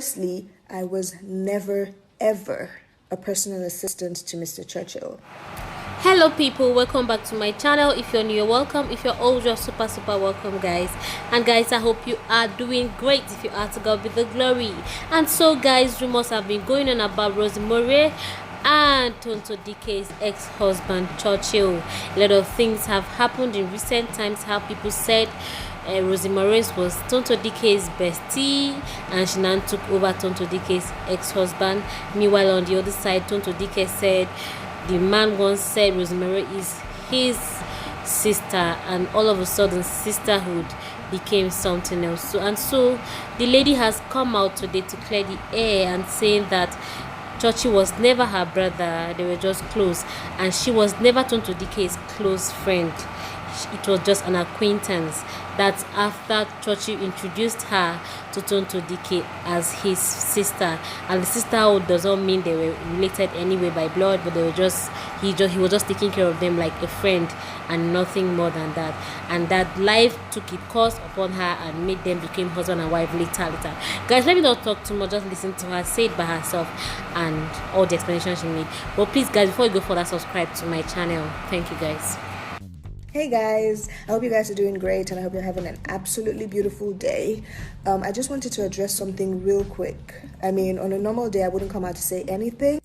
Firstly, I was never, ever a personal assistant to Mr. Churchill. Hello people, welcome back to my channel. If you're new, you're welcome. If you're old, you're super welcome, guys. And guys, I hope you are doing great. If you are, to God be the glory. And so guys, rumors have been going on about Rosy Meurer and Tonto Dike's ex-husband Churchill. A lot of things have happened in recent times. How people said Rosy Meurer was Tonto Dike's bestie, and she now took over Tonto Dike's ex-husband. Meanwhile, on the other side, Tonto Dike said the man once said Rosy Meurer is his sister, and all of a sudden sisterhood became something else. So the lady has come out today to clear the air and saying that Churchill was never her brother, they were just close, and she was never Tonto Dike's close friend. It was just an acquaintance. That's after Churchill introduced her to Tonto Dike as his sister, and the sisterhood doesn't mean they were related anyway by blood, but they were he was just taking care of them like a friend and nothing more than that. And that life took its course upon her and made them become husband and wife later. Guys, let me not talk too much, just listen to her say it by herself and all the explanation she made. But please guys, before you go further, subscribe to my channel. Thank you guys. Hey guys, I hope you guys are doing great and I hope you're having an absolutely beautiful day. I just wanted to address something real quick. I mean, on a normal day I wouldn't come out to say anything,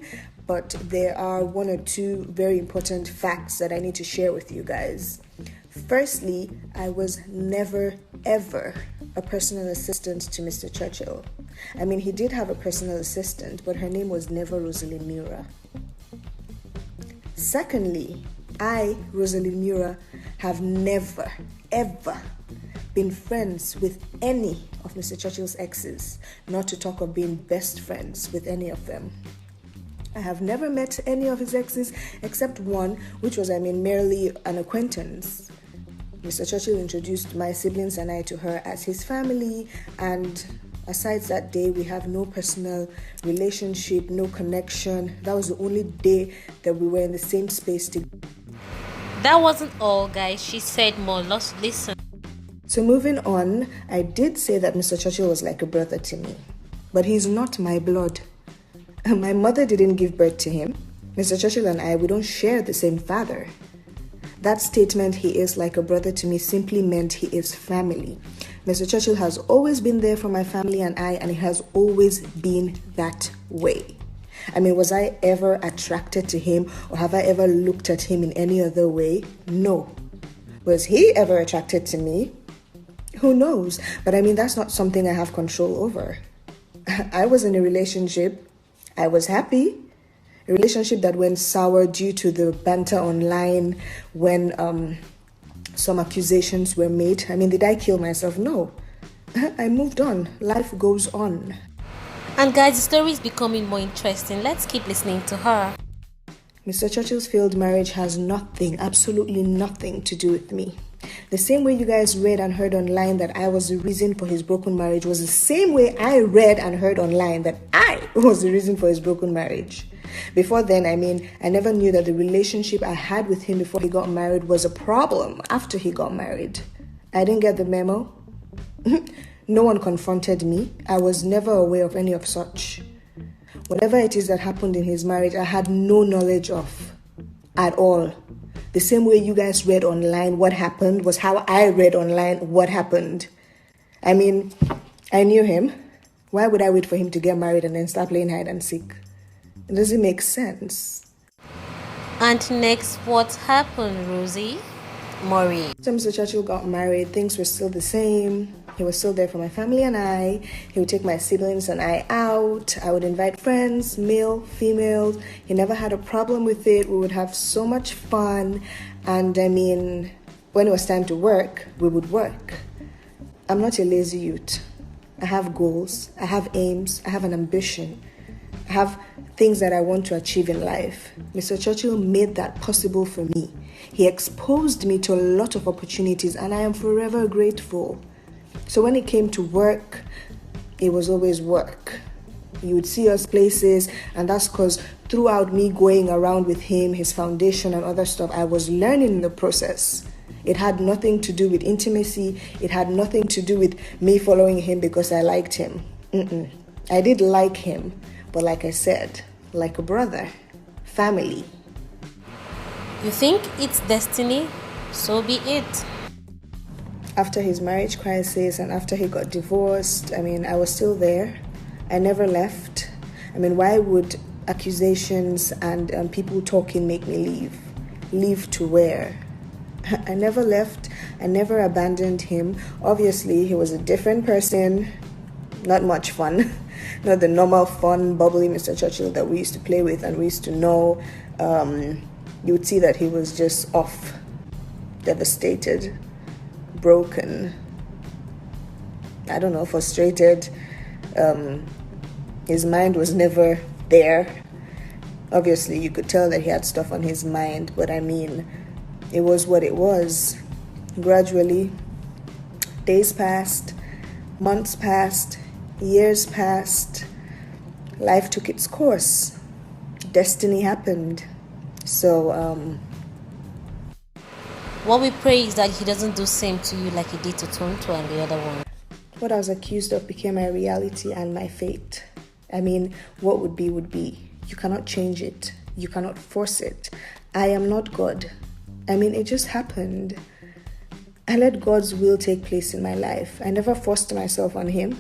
but there are one or two very important facts that I need to share with you guys. Firstly, I was never ever a personal assistant to Mr. Churchill. I mean, he did have a personal assistant, but her name was never Rosy Meurer. Secondly, I, Rosy Meurer, have never, ever been friends with any of Mr. Churchill's exes, not to talk of being best friends with any of them. I have never met any of his exes except one, which was, merely an acquaintance. Mr. Churchill introduced my siblings and I to her as his family, and aside that day, we have no personal relationship, no connection. That was the only day that we were in the same space together. That wasn't all, guys. She said more. Let's listen. So moving on, I did say that Mr. Churchill was like a brother to me, but he's not my blood. My mother didn't give birth to him. Mr. Churchill and I, we don't share the same father. That statement, he is like a brother to me, simply meant he is family. Mr. Churchill has always been there for my family and I, and it has always been that way. I mean, was I ever attracted to him, or have I ever looked at him in any other way? No. Was he ever attracted to me? Who knows? But I mean, that's not something I have control over. I was in a relationship. I was happy. A relationship that went sour due to the banter online when some accusations were made. I mean, did I kill myself? No. I moved on. Life goes on. And guys, the story is becoming more interesting. Let's keep listening to her. Mr. Churchill's failed marriage has nothing, absolutely nothing to do with me. The same way you guys read and heard online that I was the reason for his broken marriage was the same way I read and heard online that I was the reason for his broken marriage. Before then, I never knew that the relationship I had with him before he got married was a problem after he got married. I didn't get the memo. No one confronted me. I was never aware of any of such. Whatever it is that happened in his marriage, I had no knowledge of at all. The same way you guys read online what happened was how I read online what happened. I mean, I knew him. Why would I wait for him to get married and then start playing hide and seek? It doesn't make sense. And next, what happened, Rosy Meurer? So Mr. Churchill got married. Things were still the same. He was still there for my family and I. He would take my siblings and I out. I would invite friends, male, female. He never had a problem with it. We would have so much fun. And when it was time to work, we would work. I'm not a lazy youth. I have goals. I have aims. I have an ambition. I have things that I want to achieve in life. Mr. Churchill made that possible for me. He exposed me to a lot of opportunities and I am forever grateful. So when it came to work, it was always work. You would see us places, and that's because throughout me going around with him, his foundation and other stuff, I was learning in the process. It had nothing to do with intimacy. It had nothing to do with me following him because I liked him. I did like him, but like I said, like a brother, family. You think it's destiny? So be it. After his marriage crisis and after he got divorced, I was still there. I never left. Why would accusations and people talking make me leave? Leave to where? I never left. I never abandoned him. Obviously, he was a different person. Not much fun. Not the normal fun, bubbly Mr. Churchill that we used to play with and we used to know. You would see that he was just off, devastated, broken, I don't know, frustrated. His mind was never there. Obviously, you could tell that he had stuff on his mind, but it was what it was. Gradually, days passed, months passed, years passed, life took its course, destiny happened. So, what we pray is that he doesn't do same to you like he did to Tonto and the other one. What I was accused of became my reality and my fate. What would be would be. You cannot change it. You cannot force it. I am not God. It just happened. I let God's will take place in my life. I never forced myself on him.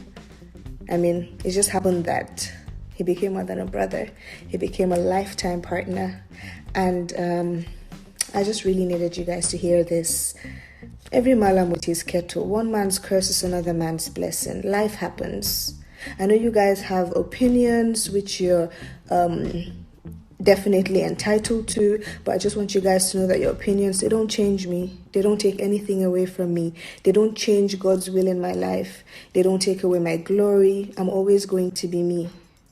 It just happened that he became more than a brother. He became a lifetime partner. And I just really needed you guys to hear this. Every malam with his kettle. One man's curse is another man's blessing. Life happens. I know you guys have opinions which you're definitely entitled to, but I just want you guys to know that your opinions, they don't change me. They don't take anything away from me. They don't change God's will in my life. They don't take away my glory. I'm always going to be me.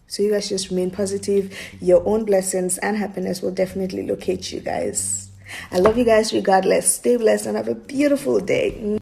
So you guys just remain positive. Your own blessings and happiness will definitely locate you guys. I love you guys regardless. Stay blessed and have a beautiful day.